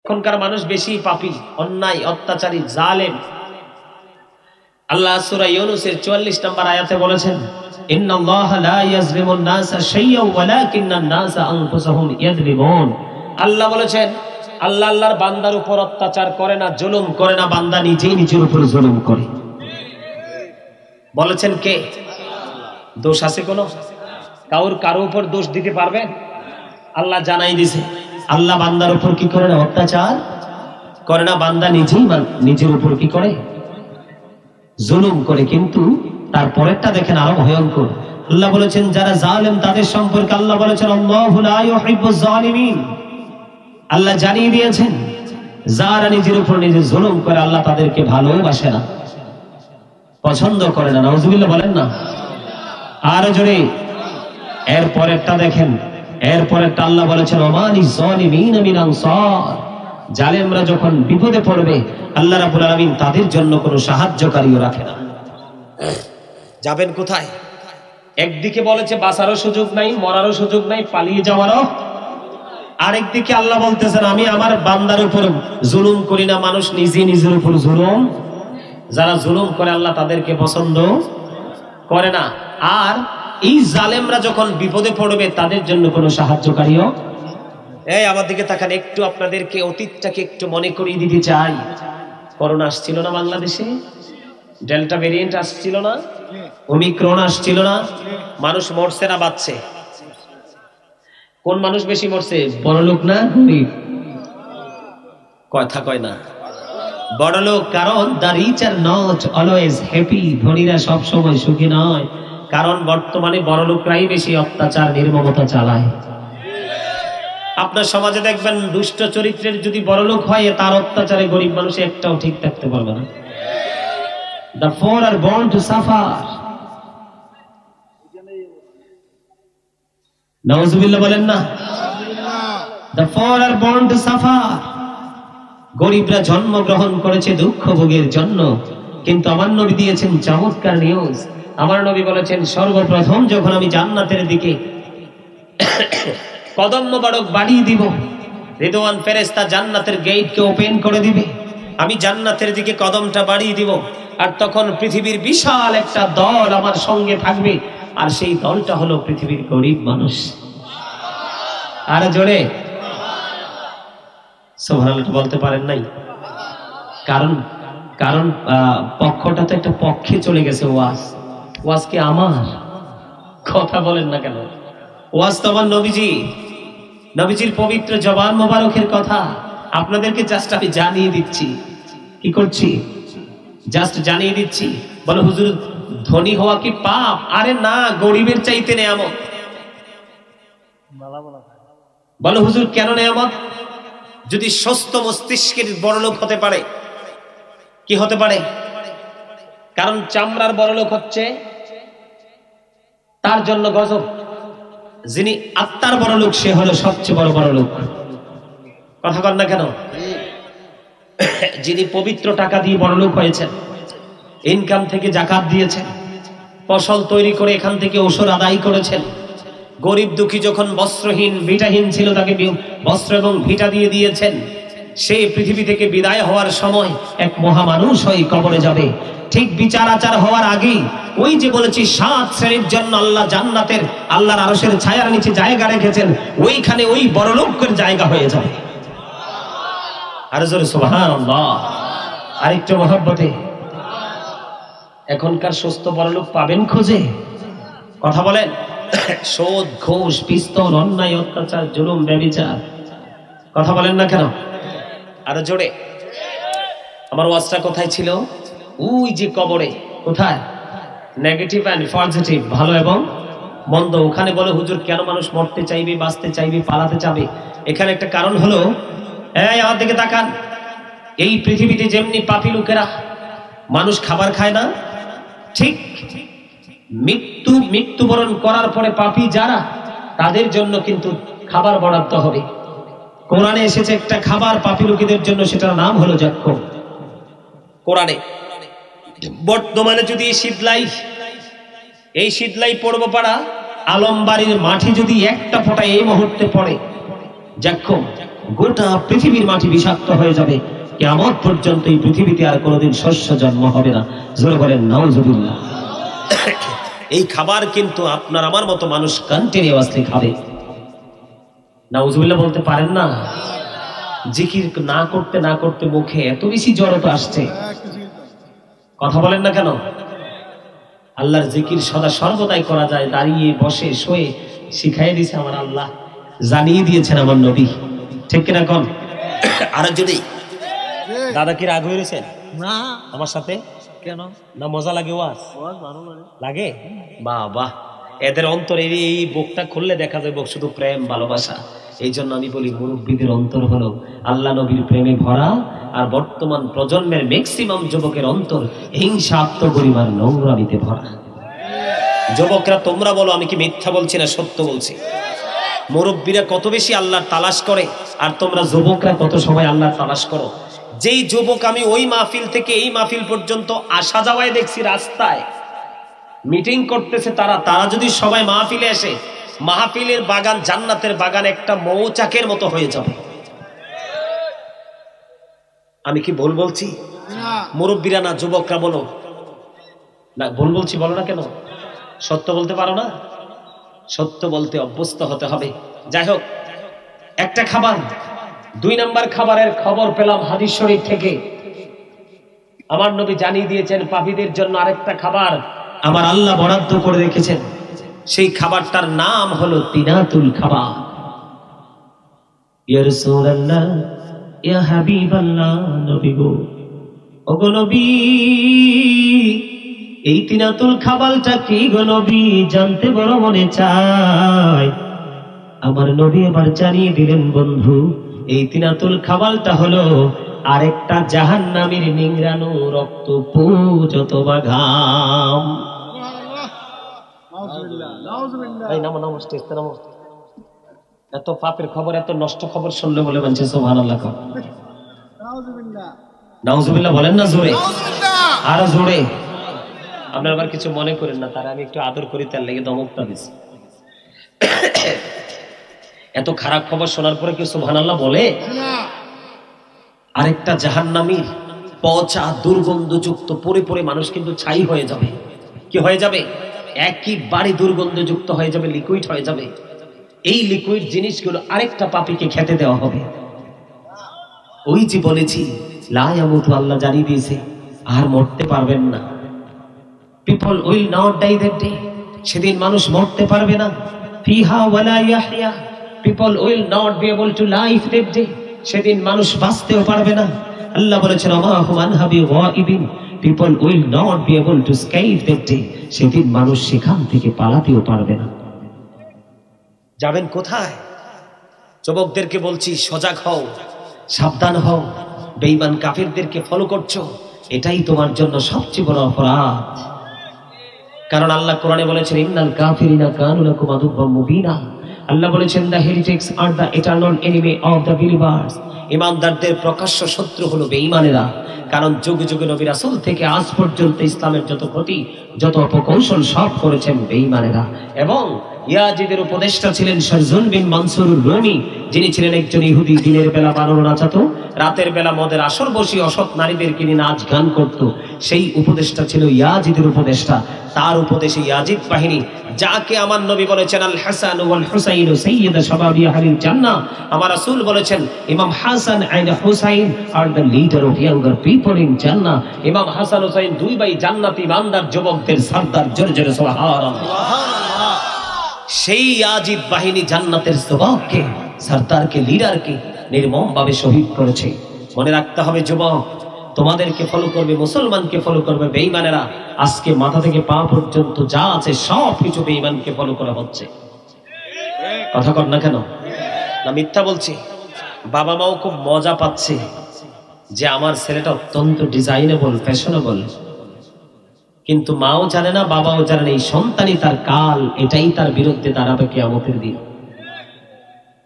এখনকার মানুষ বেশি পাপী, অন্যায়, অত্যাচারী, জালেম। আল্লাহ সূরা ইউনূসের 44 নম্বর আয়াতে বলেছেন, ইন্নাল্লাহা লা ইয়াজলিমুন নাসা শাইয়্যান ওয়ালাকিন্নান নাসা আনফুসাহুম ইয়াজলিমুন। আল্লাহ বলেছেন, আল্লাহ আল্লাহর বান্দার উপর অত্যাচার করে না, জুলুম করে না, বান্দা নিজেই নিজের উপর জুলুম করে। বলেছেন কে? দোষ আছে কোনো? কারো উপর দোষ দিতে পারবে? আল্লাহ জানাই দিছে, আল্লাহ বান্দার উপর কি করে না? অত্যাচার করে না, বান্দা নিজেই নিজের উপর কি করে? জুলুম করে। কিন্তু তারপরেরটা দেখেন আরো ভয়ঙ্কর। আল্লাহ বলেছেন যারা জালেম তাদের সম্পর্কে আল্লাহ বলেছেন, আল্লাহু লা ইউহিব্বুজ জালিমিন। আল্লাহ জানিয়ে দিয়েছেন যারা নিজের উপর নিজে জুলুম করে আল্লাহ তাদেরকে ভালোবাসে না, পছন্দ করে না। নাউজুবিল্লাহ বলেন না। আর জোরে এরপরেরটা দেখেন, এরপরেরটা আল্লাহ বলেছেন, ওমালিজ জালিমিনা মিন আনসার। জালেমরা যখন বিপদে পড়বে আল্লাহ রাব্বুল আলামিন তাদের জন্য কোনো সাহায্যকারীও রাখে না। যাবেন কোথায়? একদিকে বলেছে বাঁচারও সুযোগ নাই, মরারও সুযোগ নাই, পালিয়ে যাওয়ারও। আরেকদিকে আল্লাহ বলতেছেন আমি আমার বান্দার উপর জুলুম করি না, মানুষ নিজে নিজের উপর জুলুম। যারা জুলুম করে আল্লাহ তাদেরকে পছন্দ করে না। আর এই জালেমরা যখন বিপদে পড়বে তাদের জন্য কোনো সাহায্যকারীও। এই আমার দিকে তাকান, একটু আপনাদেরকে অতীতটাকে একটু মনে করিয়ে দিতে চাই। করোনা আসছিল না বাংলাদেশে? ডেল্টা ভেরিয়েন্ট আসছিল না? ওমিক্রন আসছিল না? মানুষ মরছে না বাঁচছে? কোন মানুষ বেশি মরছে? বড়লোক না গরিব? কথা কয় না। বড়লোক, কারণ the rich are not always happy. ধনীরা সব সময় সুখী নয়, কারণ বর্তমানে বড়লোকরাই বেশি অত্যাচার, নির্মমতা চালায়। আপনার সমাজে দেখবেন দুষ্ট চরিত্রের যদি বড়লোক হয় তার অত্যাচারে গরিব মানুষ একটাও ঠিক থাকতে পারবে না। The poor are born to suffer. নাউজুবিল্লাহ বলেন না। The poor are born to suffer. গরিবরা জন্মগ্রহণ করেছে দুঃখ ভোগের জন্য। কিন্তু আমার নবী দিয়েছেন চমৎকার নিউজ। আমার নবী বলেছেন সর্বপ্রথম যখন আমি জান্নাতের দিকে কদম মোবারক বাড়িয়ে দিব, রিদওয়ান ফেরেশতা জান্নাতের গেটকে ওপেন করে দিবে, আমি জান্নাতের দিকে কদমটা বাড়িয়ে দিব। আর তখন পৃথিবীর বিশাল একটা দল আমার সঙ্গে থাকবে, আর সেই দলটা হলো পৃথিবীর গরিব মানুষ। আর জোরে সুবহানাল্লাহ বলতে পারেন নাই? কারণ পক্ষটা তো একটা পক্ষে চলে গেছে। ওয়াজ কি আমার? কথা বলেন না কেন? ওয়াজ তো আমার নবীজির পবিত্র জবান মোবারকের কথা। আপনাদেরকে জাস্ট আমি জানিয়ে দিচ্ছি। কি করছি? জাস্ট জানিয়ে দিচ্ছি। বলো হুজুর ধনী হওয়া কি পাপ? আরে না, গরিবের চাইতে নেয়ামত। বলো হুজুর কেন নেয়ামত? যদি সুস্থ মস্তিষ্কের বড়লোক হতে পারে, কি হতে পারে? কারণ চামড়ার বড়লোক হচ্ছে তার জন্য গজব। যিনি আত্মার বড়লোক সে হলো সবচেয়ে বড় বড়লোক। কথা বল না কেন? যিনি পবিত্র টাকা দিয়ে বড়লোক হয়েছেন, ইনকাম থেকে যাকাত দিয়েছেন, ফসল তৈরি করে এখান থেকে ওষুধ আদায় করেছেন, গরিব দুঃখী যখন বস্ত্রহীন ভিটাহীন ছিল তাকে বস্ত্র এবং ভিটা দিয়ে দিয়েছেন, সে পৃথিবী থেকে বিদায় হওয়ার সময় এক মহামানুষ হয়ে কবরে যাবে। ঠিক বিচার আচার হওয়ার আগেই ওই যে বলেছি 7 শ্রেণীর জন্য আল্লাহ জান্নাতের আল্লাহর আরশের ছায়ার নিচে জায়গা রেখেছেন, ওইখানে ওই বড়লোকের জায়গা হয়ে যাবে। আর জোরে সুবহানাল্লাহ। আরেকটু মহব্বতে, এখনকার সুস্থ বড়লোক পাবেন খুঁজে? কথা বলেন। সুদ, ঘুষ, পিস্তল, অন্যায়, অত্যাচার, জুলুম, ব্যভিচার। কথা বলেন না কেন? আরো জোরে। আমার ওয়াজটা কোথায় ছিল? ওই যে কবরে। কোথায়? নেগেটিভ এন্ড পজিটিভ, ভালো এবং মন্দ। ওখানে বলে হুজুর কেন মানুষ মরতে চাইবে, বাঁচতে চাইবে, পালাতে চাবে? এখানে একটা কারণ হলো, এই আমার দিকে তাকান, এই পৃথিবীতে যেমনি পাপী লোকেরা মানুষ খাবার খায় না, ঠিক মৃত্যুবরণ করার পরে পাপী যারা, তাদের জন্য কিন্তু খাবার বরাদ্দ হবে। কোরআনে এসেছে একটা খাবার পাপী লোকেদের জন্য, সেটার নাম হলো জাক্কুম। কোরআনে বর্তমানে যদি এই শীতলাই পড়ব পাড়া আলমবাড়ির মাঠে যদি একটা ফোঁটা এই মুহূর্তে পড়ে জাক্কুম, গোটা পৃথিবীর মাটি বিষাক্ত হয়ে যাবে, কিয়ামত পর্যন্ত এই পৃথিবীতে আর কোনোদিন শস্য জন্ম হবে না। জোরে বলেন নাউজুবিল্লাহ। এই খাবার কিন্তু আপনার আমার মতো মানুষ কন্টিনিউয়াসলি খাবে। নাউজুবিল্লাহ বলতে পারেন না? জিকির না করতে না করতে মুখে এত বেশি জড়তা আসছে, কথা বলেন না কেন? আল্লাহর জিকির সদা সর্বদাই করা যায়, দাঁড়িয়ে বসে শুয়ে শিখাই দিয়েছে আমার আল্লাহ, জানিয়ে দিয়েছেন আমার নবী, ঠিক কিনা কোন? আর যদি দাদা কি রাগ হয়ে রয়েছেন না আমার সাথে? কেন না, মজা লাগে? ওয়াজ লাগে? বাহ বাহ, এদের অন্তরে এই বুকটা খুললে দেখা যায় বুক শুধু প্রেম ভালোবাসা। এই জন্য আমি বলি মুরব্বীদের অন্তর হলো আল্লাহ নবীর প্রেমে ভরা, আর বর্তমান প্রজন্মের ম্যাক্সিমাম যুবকের অন্তর হিংসা আত্মগরিমার নোংরামিতে ভরা। যুবকরা তোমরা বলো, আমি কি মিথ্যা বলছি না সত্য বলছি? মুরব্বীরা কত বেশি আল্লাহর তালাশ করে, আর তোমরা যুবকরা কত সময় আল্লাহর তালাশ করো। যেই যুবক আমি ওই মাহফিল থেকে এই মাহফিল পর্যন্ত আসা যাওয়ায় দেখছি, রাস্তায় মিটিং করতেছে তারা যদি সবাই মাহফিলে আসে, মাহফিলের বাগান জান্নাতের বাগান একটা মৌচাকের মতো হয়ে যাবে। আমি কি ভুল বলছি? মুরব্বীরা না, যুবকরা বলো না ভুল বলছি, বলো না কেন? সত্য বলতে পারো না? সত্য বলতে অভ্যস্ত হতে হবে। যাই হোক, একটা খাবার, 2 নম্বর খাবারের খবর পেলাম হাদিস শরীফ থেকে। আমার নবী জানিয়ে দিয়েছেন পাপীদের জন্য আরেকটা খাবার আমার আল্লাহ বরাদ্দ করে রেখেছেন। সেই খাবারটার নাম হলো তিনাতুল খাবার। ইয়া রাসূলুল্লাহ, ইয়া হাবিবাল্লাহ, নবী গো, ওগো নবী, এই তিনাতুল খাবারটা কি গো নবী? জানতে বড় মনে চায়। আমার নবী এবার জানিয়ে দিলেন, বন্ধু, এই তিনাতুল খাবারটা হলো আরেকটা জাহান্নামীর নিংড়ানো রক্ত পুজ অথবা ঘাম। এত পাপের খবর, এত নষ্ট খবর শুনলে বলে বলছে সুবহানাল্লাহ। নাউজুবিল্লাহ বলেন না জোরে, আরো জোরে। আপনারা আবার কিছু মনে করেন না, তারা আমি একটু আদর করি তার লেগে দমকটা দিচ্ছি। এত খারাপ খবর শোনার পরে কেউ সুবহানাল্লাহ বলে? আরেকটা জাহান্নামীর পচা দুর্গন্ধযুক্ত পরে পরে মানুষ কিন্তু ছাই হয়ে যাবে। কি হয়ে যাবে? একেবারে দুর্গন্ধযুক্ত হয়ে যাবে, লিকুইড হয়ে যাবে। এই লিকুইড জিনিসগুলো আরেকটা পাপীকে খেতে দেওয়া হবে। ওই যে বলেছি লা ইয়ামুতু, আল্লাহ জানিয়ে দিয়েছে আর মরতে পারবেন না। People will not die that day, সেদিন মানুষ মরতে পারবে না। ফিহা ওয়ালা ইয়াহইয়া, people will not be able to live that day, সেদিন মানুষ বাঁচতেও পারবে না। আল্লাহ বলেছেন আমা হুম আনহা বিগাইবিন, people will not be able to escape that day, সেদিন মানুষ সেখান থেকে পালাতেও পারবে না। যাবেন কোথায়? যুবকদেরকে বলছি সজাগ হও, সাবধান হও। বেঈমান কাফিরদেরকে ফলো করছো, এটাই তোমার জন্য সবচেয়ে বড় অপরাধ। কারণ আল্লাহ কোরআনে বলেছেন ইন্নাল কাফিরিনা কানু লাকুম আদুওয়াম মুবিনা। আল্লাহ বলেছেন the heretics are the eternal enemy of the believers. ইমানদারদের প্রকাশ্য শত্রু হলো বেঈমানেরা। কারণ যুগে যুগে নবী রাসূল থেকে আজ পর্যন্ত ইসলামের যত ক্ষতি, যত অপকৌশল সব করেছেন বেঈমানেরা। এবং ইয়াজিদের উপদেষ্টা ছিলেন শারজুন বিন মানসুর রুমি, যিনি ছিলেন একজন ইহুদি। দিনের বেলা বানর নাচাতো, রাতের বেলা মদের আসর বসিয়ে অসৎ নারীদেরকে নিয়ে নাচ গান করত। সেই উপদেষ্টা ছিল ইয়াজিদের উপদেষ্টা। তার উপদেশে ইয়াজিদ বাহিনী, যাকে আমার নবী বলেছেন আল হাসান ওয়াল হুসাইন সাইয়্যিদা শাবাবি আহলিল জান্নাহ। আমার রাসূল বলেছেন imam Hasan and Hussain are the leader of younger people in Jannah. Imam Hasan Hussain দুই ভাই জান্নাতি ইমানদার যুবকদের সরদার। জোরে জোরে সুবহানাল্লাহ। সেই ইয়াজিদ বাহিনী জান্নাতের যুবককে, সরদারকে, লিডারকে নির্মমভাবে শহীদ করেছে। মনে রাখতে হবে যুবক, তোমাদেরকে ফলো করবে, মুসলমানকে ফলো করবে বেঈমানেরা। আজকে মাথা থেকে পা পর্যন্ত যা আছে সব কিছু বেঈমানকে ফলো করা হচ্ছে। কথা কর না কেন? না মিথ্যা বলছি? বাবা মাও খুব মজা পাচ্ছে যে আমার ছেলেটা অত্যন্ত ডিজাইনেবল, ফ্যাশনেবল, কিন্তু মাও জানে না, বাবাও জানে না এই সন্তানই তার কাল, এটাই তার বিরুদ্ধে দাঁড়াবে কিয়ামতের দিন।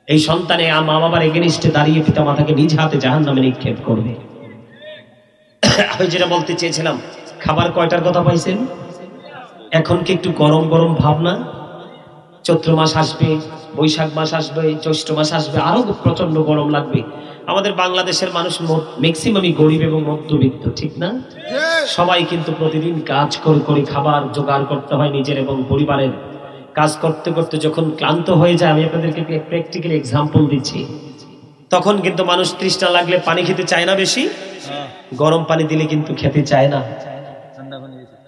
এই সন্তানে মা বাবার এগেনিস্টে দাঁড়িয়ে পিতা মাতাকে নিজ হাতে জাহান্নামে নিক্ষেপ করবে। আমি যেটা বলতে চেয়েছিলাম, খাবার কয়টার কথা পাইছেন? এখন কি একটু গরম গরম ভাব না? চৈত্র মাস আসবে, বৈশাখ মাস আসবে, জ্যৈষ্ঠ মাস আসবে, আরো প্রচন্ড গরম লাগবে। আমাদের বাংলাদেশের মানুষ ম্যাক্সিমামই গরিব এবং মধ্যবিত্ত, ঠিক না? সবাই কিন্তু প্রতিদিন কাজ করে খাবার জোগাড় করতে হয় নিজের এবং পরিবারের। কাজ করতে করতে যখন ক্লান্ত হয়ে যায়, আমি আপনাদেরকে প্র্যাকটিক্যাল এক্সাম্পল দিচ্ছি, তখন কিন্তু মানুষ তৃষ্ণা লাগলে পানি খেতে চায় না বেশি, গরম পানি দিলে কিন্তু খেতে চায় না,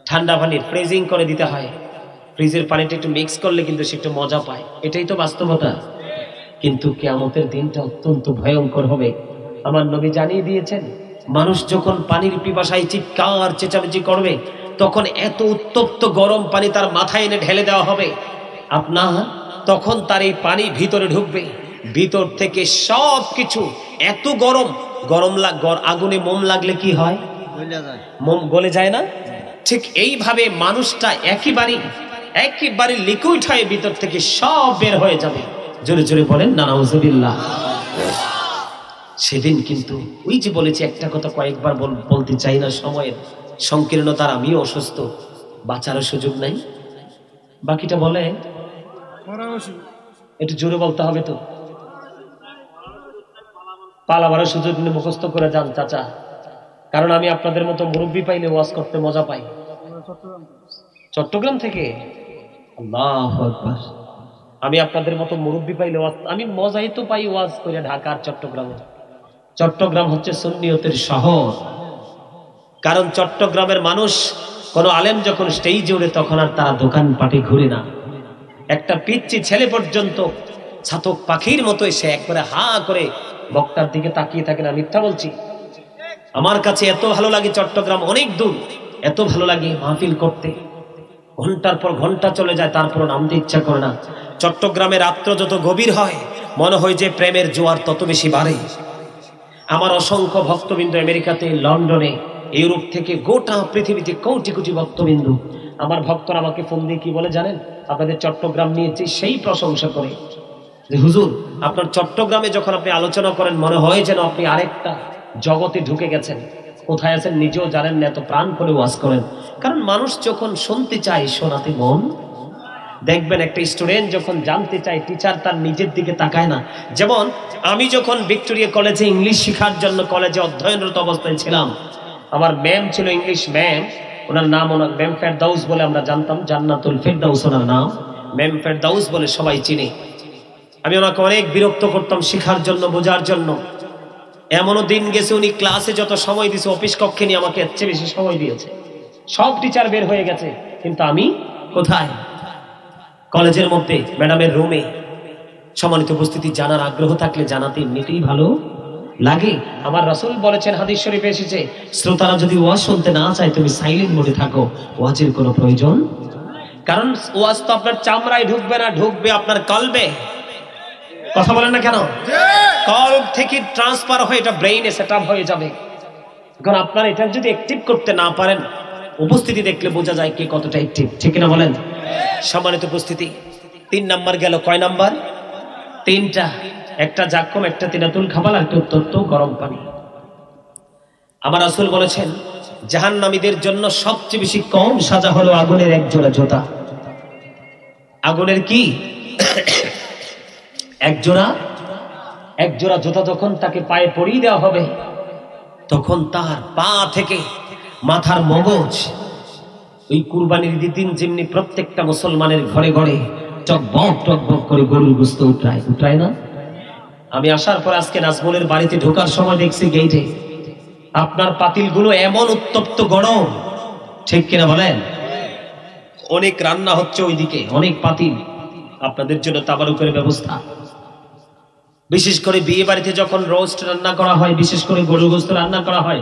ঠান্ডা পানি ফ্রিজিং করে দিতে হয়, ফ্রিজের পানিটা একটু মিক্স করলে কিন্তু সে একটু মজা পায়। এটাই তো বাস্তবতা। কিন্তু কিয়ামতের দিনটা অত্যন্ত ভয়ঙ্কর হবে। আমার নবী জানিয়ে দিয়েছেন, মানুষ যখন পানির পিপাসায় চিৎকার চেঁচামেচি করবে, তখন এত উত্তপ্ত গরম পানি তার মাথায় এনে ঢেলে দেওয়া হবে আপনার, তখন তার এই পানি ভিতরে ঢুকবে, ভিতর থেকে সব কিছু এত গরম, আগুনে মোম লাগলে কি হয়, মোম গলে যায় না? ঠিক এইভাবে মানুষটা একেবারে লিকুইড হয়ে ভিতর থেকে সব বের হয়ে যাবে। জোরে জোরে বলেন না নাউজুবিল্লাহ। সেদিন কিন্তু ওই যে বলেছি, একটা কথা কয়েকবার বলতে চাই না, সময়ের সংকীর্ণতার, আমিও অসুস্থ, বাঁচারও সুযোগ নাই। বাকিটা বলে একটু জোরে বলতে হবে তো, পালাবারের সুযোগ নিয়ে মুখস্থ করে যান চাচা, কারণ আমি আপনাদের মতো মুরব্বী পাইলে ওয়াজ করতে মজা পাই। চট্টগ্রাম থেকে? আল্লাহু আকবার। আমি আপনাদের মতো মুরব্বী পাইলে ওয়াজ, আমি মজাই তো পাই ওয়াজ করে ঢাকার চট্টগ্রামে। চট্টগ্রাম হচ্ছে সুন্নিয়তের শহর, কারণ চট্টগ্রামের মানুষ কোন আলেম যখন স্টেজে ওঠে তখন আর তারা দোকান পাটে ঘুরে না। একটা পিচ্চি ছেলে পর্যন্ত ছাতক পাখির মতো এসে একবারে হা করে বক্তার দিকে তাকিয়ে থাকে না, মিথ্যা বলছি। আমার কাছে এত ভালো লাগে চট্টগ্রাম, অনেক দূর, এত ভালো লাগে মাহফিল করতে, ঘন্টার পর ঘন্টা চলে যায়, তারপর নামতে ইচ্ছা করে না। চট্টগ্রামে রাত্র যত গভীর হয়, মনে হয় যে প্রেমের জোয়ার তত বেশি বাড়ে। আমার অসংখ্য ভক্তবিন্দু আমেরিকাতে, লন্ডনে, ইউরোপ থেকে গোটা পৃথিবীতে কোটি কোটি ভক্তবিন্দু, আমার ভক্তরা আমাকে ফোন দিয়ে কি বলে জানেন? আপনাদের চট্টগ্রাম নিয়েছি সেই প্রশংসা করে যে হুজুর, আপনার চট্টগ্রামে যখন আপনি আলোচনা করেন মনে হয় যেন আপনি আরেকটা জগতে ঢুকে গেছেন, কোথায় আছেন নিজেও জানেন না, এত প্রাণ করে ওয়াজ করেন। কারণ মানুষ যখন শুনতে চায়, শোনাতে মন। দেখবেন একটা স্টুডেন্ট যখন জানতে চায়, টিচার তার নিজের দিকে তাকায় না। যেমন আমি যখন ভিক্টোরিয়া কলেজে ইংলিশ শেখার জন্য কলেজে অধ্যয়নরত অবস্থায় ছিলাম, আমার ম্যাম ছিল ইংলিশ ম্যাম, ওনার নাম ম্যাম ফেরদাউস বলে আমরা জানতাম, জান্নাতুল ফেরদাউস ওনার নাম, ম্যাম ফেরদাউস বলে সবাই চিনে। আমি ওনাকে অনেক বিরক্ত করতাম শেখার জন্য, বোঝার জন্য। এমনও দিন গেছে উনি ক্লাসে যত সময় দিয়েছে, অফিস কক্ষে নিয়ে আমাকে এর চেয়ে বেশি সময় দিয়েছে। সব টিচার বের হয়ে গেছে, কিন্তু আমি কোথায়? কলেজের মধ্যে ম্যাডামের রুমে। সম্মানিত উপস্থিতি, জানার আগ্রহ থাকলে জানাতে এমনিতেই ভালো লাগে। আমার রাসূল বলেছেন, হাদিস শরীফে এসেছে, শ্রোতারা যদি ওয়াজ শুনতে না চায়, তুমি সাইলেন্ট মোডে থাকো, ওয়াজের কোনো প্রয়োজন। কারণ ওয়াজ তো আপনার চামড়ায় ঢুকবে না, ঢুকবে আপনার কলবে। কথা বলেন না কেন? কলব থেকে ট্রান্সফার হয়ে এটা ব্রেইনে সেটআপ হয়ে যাবে। এখন আপনারা এটা যদি অ্যাক্টিভ করতে না পারেন, উপস্থিতি দেখলে বোঝা যায় কে কতটা অ্যাক্টিভ, ঠিক না বলেন? সম্মানিত উপস্থিতি, 3 নাম্বার গেল। কয় নাম্বার? 3টা। একটা জাক্কুম, একটা তিনাতুল খাবাল, একটা উত্তপ্ত গরম পানি। আমার রাসূল বলেছেন, জাহান্নামীদের জন্য সবচেয়ে বেশি কম সাজা হলো আগুনের এক জোড়া জুতা। আগুনের কি? এক জোড়া জুতা যখন তাকে পায়ে পরিয়ে দেওয়া হবে, তখন তার পা থেকে মাথার মগজ, ওই কুরবানির দিন যেমনি প্রত্যেকটা মুসলমানের ঘরে ঘরে টকবক টকবক করে গরুর গোশত উঠায় না? আমি আসার পর আজকে নাজমুলের বাড়িতে ঢোকার সময় দেখছি গেটে আপনার পাতিলগুলো এমন উত্তপ্ত গরম, ঠিক কিনা বলেন? অনেক রান্না হচ্ছে ওইদিকে, অনেক পাতিল আপনাদের জন্য তাবারুকের ব্যবস্থা। বিশেষ করে বিয়ে বাড়িতে যখন রোস্ট রান্না করা হয়, বিশেষ করে গরুর গোশত রান্না করা হয়,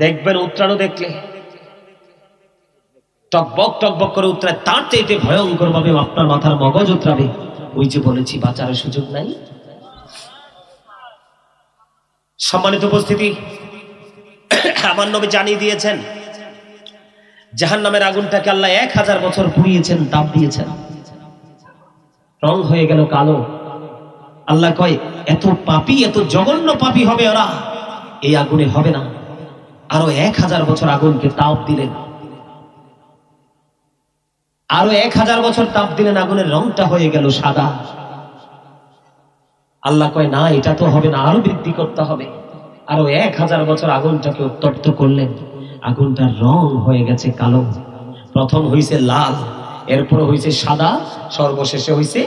দেখবেন উত্তরানো দেখলে টকবক টকবক করে উত্তরায়, তার চাইতে ভয়ঙ্কর ভাবে আপনার মাথার মগজ উতরাবে। ওই যে বলেছি, বাঁচার সুযোগ নাই। সম্মানিত উপস্থিতি, আমার নবী জানিয়ে দিয়েছেন, জাহান্নামের আগুনটাকে আল্লাহ 1000 বছর পুড়িয়েছেন, তাপ দিয়েছেন, রং হয়ে গেল কালো। আল্লাহ কয়, এত পাপী, এত জঘন্য পাপী হবে ওরা, এই আগুনে হবে না। আরো 1000 বছর আগুনকে তাপ দিলেন। আরো 1000 বছর তাপ দিলেন, আগুনের রংটা হয়ে গেল সাদা। আল্লাহ কয় না, এটা তো হবে না, আরো বৃদ্ধি করতে হবে। আরো 1000 বছর আগুনটাকে উত্তপ্ত করলেন, আগুনটার রং হয়ে গেছে কালো। প্রথম হইছে লাল, এরপর হইছে সাদা, সর্বশেষে হইছে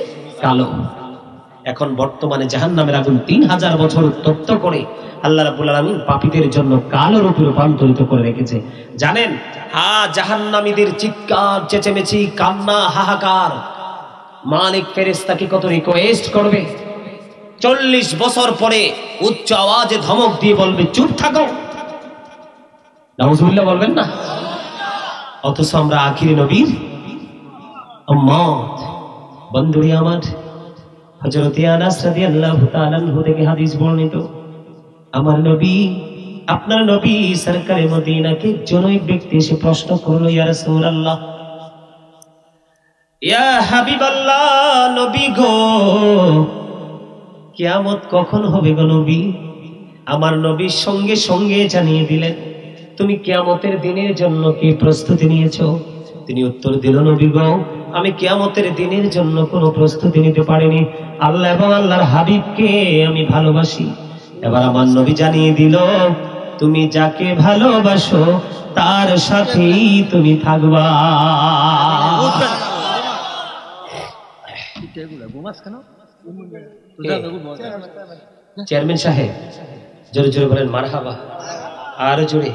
কালো। এখন বর্তমানে জাহান্নামের আগুন 3000 বছর উত্তপ্ত করে আল্লাহ রাব্বুল আলামিন পাপীদের জন্য কালো রূপে রূপান্তরিত করে রেখেছে। জানেন, জাহান্নামীদের চিৎকার, চেঁচামেচি, কান্না, হাহাকার, মালিক ফেরেশতাকে কত রিকোয়েস্ট করবে। 40 বছর পরে উচ্চ আওয়াজে ধমক দিয়ে বলবে, চুপ থাকো। নাউজুবিল্লাহ বলবেন না? অথচ আমরা আখিরি নবীর উম্মত। বন্ধুরি আমার, হযরত আনাস রাদিয়াল্লাহু তাআলা আনহু থেকে হাদিস বর্ণিত, আমার নবী, আপনার নবী সরকারে মদিনাকে জনৈক ব্যক্তি এসে প্রশ্ন করলো, ইয়া রাসূলুল্লাহ, ইয়া হাবিবাল্লাহ, নবী গো, কিয়ামত কখন হবে গো নবী? আমার নবী সঙ্গে সঙ্গে জানিয়ে দিলেন, তুমি কিয়ামতের দিনের জন্য কি প্রস্তুতি নিয়েছো? তিনি উত্তর দিল, নবী গো, আমি কিয়ামতের দিনের জন্য কোনো প্রস্তুতি নিতে পারিনি। আল্লাহ এবং আল্লাহর হাবিবকে আমি ভালোবাসি। এবার আমার নবী জানিয়ে দিল, তুমি যাকে ভালোবাসো তার সাথেই তুমি থাকবা। চেয়ারম্যান সাহেব, জোরে জোরে বলেন মারহাবা, আরো জোরে,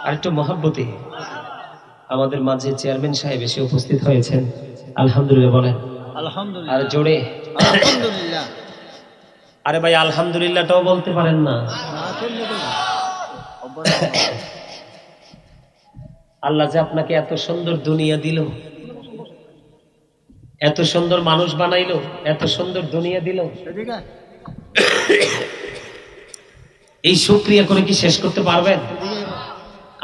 আর একটু মহব্বতে। আমাদের মাঝে চেয়ারম্যান সাহেব এসে উপস্থিত হয়েছেন, আলহামদুলিল্লাহ বলেন, আর জোরে আলহামদুলিল্লাহ। আরে ভাই, আলহামদুলিল্লাহটাও বলতে পারেন না? আল্লাহ যে আপনাকে এত সুন্দর দুনিয়া দিল, এত সুন্দর মানুষ বানাইলো, এত সুন্দর দুনিয়া দিল, এই শুকরিয়া করে কি শেষ করতে পারবেন?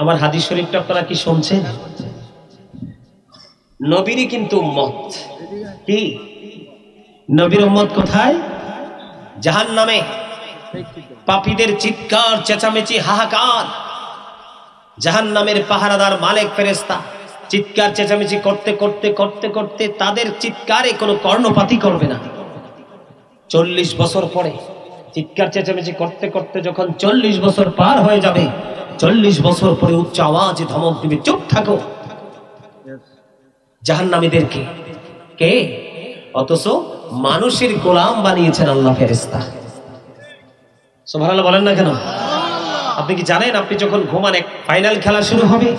আমার হাদিস শরীফটা আপনারা কি শুনছেন? নবীরই কিন্তু উম্মত। কি নবীর উম্মত কোথায়? জাহান্নামে। পাপীদের চিৎকার, চেঁচামেচি, হাহাকার। জাহান্নামের পাহারাদার মালিক ফেরেশতা চিৎকার চেঁচামেচি করতে করতে করতে করতে তাদের চিৎকারে কোনো কর্ণপাতই করবে না। 40 বছর পরে চিৎকার চেঁচামেচি করতে করতে যখন 40 বছর পার হয়ে যাবে, 40 বছর পরে উচ্চ আওয়াজে ধমক দিবে, চুপ থাকো। জাহান্নামীদেরকে কে? অথচ মানুষের গোলাম বানিয়েছেন আল্লাহ ফেরেশতা। সুবহানাল্লাহ বলেন না কেন? আপনি কি জানেন, আপনি যখন ঘুমান এক ফাইনাল খেলা শুরু হবে,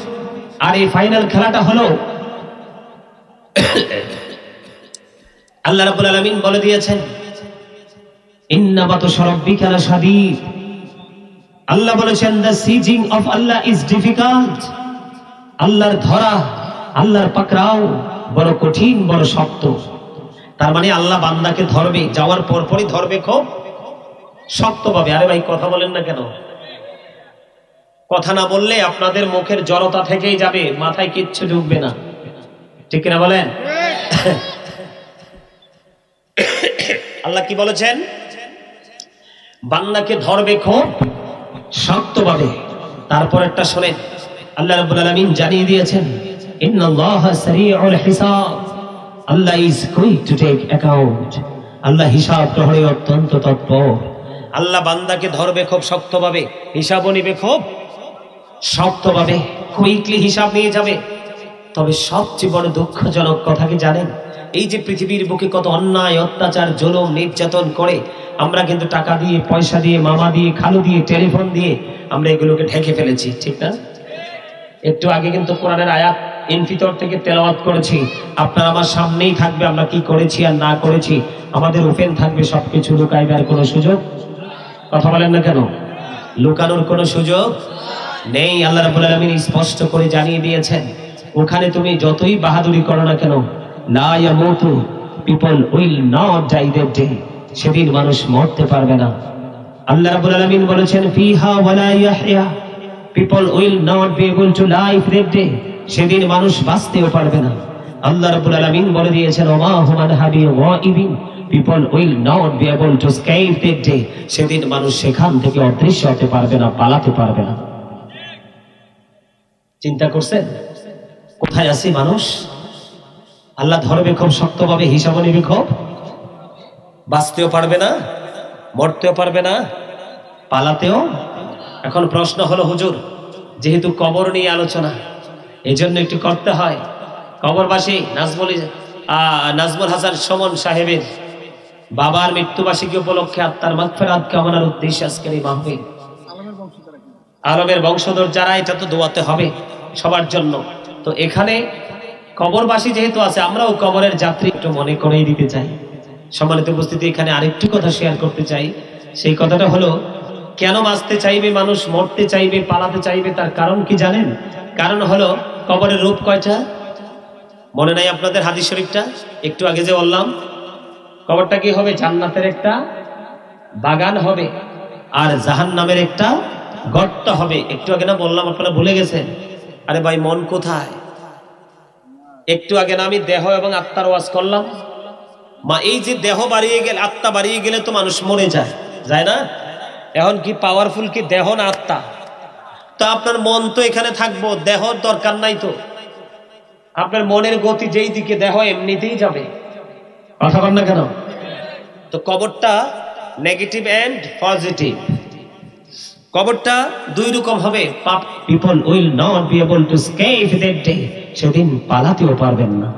আর এই ফাইনাল খেলাটা হলো আল্লাহ রাব্বুল আলামিন বলে দিয়েছেন, ইন্না বাতশা রাব্বিকা লাশাদীদ। আল্লাহ বলেছেন, the seizing of Allah is difficult. আল্লাহর ধরা, আল্লাহর পাকড়াও বড় কঠিন, বড় শক্ত। তার মানে আল্লাহ বান্দাকে ধরবে, যাওয়ার পরপরই ধরবে খুব শক্তভাবে। আরে ভাই, কথা বলেন না কেন? কথা না বললে আপনাদের মুখের জড়তা থেকেই যাবে, মাথায় কিচ্ছু ঢুকবে না, ঠিক কিনা বলেন? আল্লাহ কি বলেছেন? বান্দাকে ধরবে খুব শক্তভাবে। তারপর একটা শোনেন, আল্লাহ রাব্বুল আলামিন জানিয়ে দিয়েছেন, ইন্নাল্লাহা সারিউল হিসাব। Allah is quick to take account. Allah হিসাব গ্রহণে অত্যন্ত তৎপর। আল্লাহ বান্দাকে ধরবে খুব শক্তভাবে, হিসাবও নিবে খুব শক্তভাবে, কুইকলি হিসাব নিয়ে যাবে। তবে সবচেয়ে বড় দুঃখজনক কথা কি জানেন? এই যে পৃথিবীর বুকে কত অন্যায়, অত্যাচার, জুলুম, নির্যাতন করে আমরা কিন্তু টাকা দিয়ে, পয়সা দিয়ে, মামা দিয়ে, খালু দিয়ে, টেলিফোন দিয়ে আমরা এগুলোকে ঢেকে ফেলেছি, ঠিক না? একটু আগে কিন্তু কোরআনের আয়াত ইনফিতর থেকে তেলাওয়াত করেছি, আপনার আমার সামনেই থাকবে আমরা কি করেছি আর না করেছি। আমাদের ওপেন থাকবে সবকিছু, লুকাইবার কোনো সুযোগ, কথা বলেন না কেন? লুকানোর কোনো সুযোগ নেই। আল্লাহ রাব্বুল আলামিন স্পষ্ট করে জানিয়ে দিয়েছেন, ওখানে তুমি যতই বাহাদুরি করো না কেন, লা ইয়ামুতু, people will not die that day. সেদিন মানুষ মরতে পারবে না। আল্লাহ রাব্বুল আলামিন বলেছেন, ফিহা ওয়ালা ইয়াহইয়া, people will not be able to live that day. সেদিন মানুষ বাঁচতেও পারবে না। আল্লাহ রাব্বুল আলামিন বলে দিয়েছেন, ওমা হুম আনহাবি ওয়াইবিন, people will not be able to escape that day. সেদিন মানুষ সেখান থেকে অদৃশ্য হতে পারবে না, পালাতে পারবে না। চিন্তা করছেন কোথায় আছে মানুষ? আল্লাহ ধরবে খুব শক্তভাবে, হিসাব নিবে খুব, বাঁচতেও পারবে না, মরতেও পারবে না, পালাতেও। এখন প্রশ্ন হলো হুজুর, যেহেতু কবর নিয়ে আলোচনা, এই জন্য একটু করতে হয়। কবরবাসী নাজমুল হাসান সুমন সাহেবের বাবার মৃত্যুবার্ষিকী উপলক্ষে আত্মার মাগফিরাত কামনার উদ্দেশ্যে আজকের এই মাহফিল। আলমের বংশধর যারা, এটা তো দোয়াতে হবে সবার জন্য। তো এখানে কবরবাসী যেহেতু আছে, আমরাও কবরের যাত্রী একটু মনে করেই দিতে চাই। সম্মানিত উপস্থিতি, এখানে আরেকটি কথা শেয়ার করতে চাই। সেই কথাটা হলো, কেন বাঁচতে চাইবে মানুষ, মরতে চাইবে, পালাতে চাইবে, তার কারণ কি জানেন? কারণ হলো কবরের রূপ কয়টা? মনে নাই আপনাদের হাদিস শরীফটা একটু আগে যে বললাম? কবরটা কি হবে? জান্নাতের একটা বাগান হবে আর জাহান্নামের একটা গর্ত হবে। একটু আগে না বললাম, আপনারা ভুলে গেছেন? আরে ভাই, মন কোথায়? একটু আগে না আমি দেহ এবং আত্মার ওয়াজ করলাম? এই যে দেহ বাড়িয়ে গেলে, আত্মা বাড়িয়ে গেলে তো মানুষ মরে যায়, যায় না? এখন কি পাওয়ারফুল কি দেহ না আত্মা? তো আপনার মন তো এখানে থাকবো, দেহ দরকার নাই তো। আপনার মনের গতি যেই দিকে, দেহ এমনিতেই যাবে। কথা বল না কেন? তো কবরটা নেগেটিভ এন্ড পজিটিভ। কবরটা দুই রকম হবে। People will not be able to escape that day. সেদিন পালাতেও পারবেন না।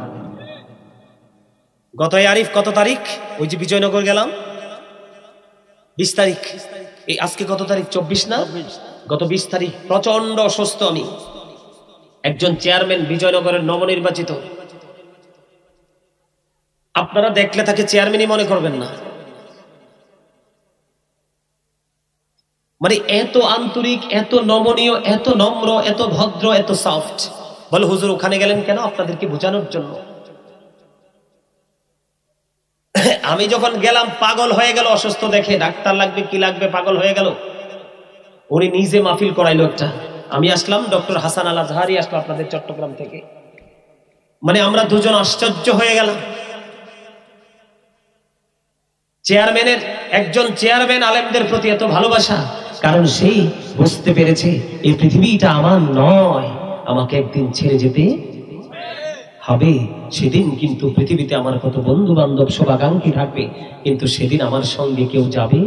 গত আরিফ কত তারিখ? ওই যে বিজয়নগর গেলাম, 20 তারিখ। এই আজকে কত তারিখ? 24 না? গত 20 তারিখ প্রচন্ড অসুস্থ আমি। একজন চেয়ারম্যান বিজয়নগরের নবনির্বাচিত, আপনারা দেখলে তাকে চেয়ারম্যানই মনে করবেন না। মানে এত আন্তরিক, এত নমনীয়, এত নম্র, এত ভদ্র, এত সফট। বলে হুজুর ওখানে গেলেন কেন? আপনাদেরকে বোঝানোর জন্য। আমি যখন গেলাম পাগল হয়ে গেল, অসুস্থ দেখে, ডাক্তার লাগবে কি লাগবে, পাগল হয়ে গেল। উনি নিজে মাহফিল করাইলো একটা। আমি আসলাম, ডক্টর হাসান আল আজহারি আসলো আপনাদের চট্টগ্রাম থেকে। মানে আমরা দুজন আশ্চর্য হয়ে গেলাম। চেয়ারম্যানের, একজন চেয়ারম্যান আলেমদের প্রতি এত ভালোবাসা, কারণ সেই বুঝতে পেরেছে এই পৃথিবীটা আমার নয়, আমাকে একদিন ছেড়ে যেতে হবে। সেদিন কিন্তু পৃথিবীতে আমার কত বন্ধু বান্ধব, শুভাকাঙ্ক্ষী থাকবে, কিন্তু সেদিন আমার সঙ্গে কেউ যাবে।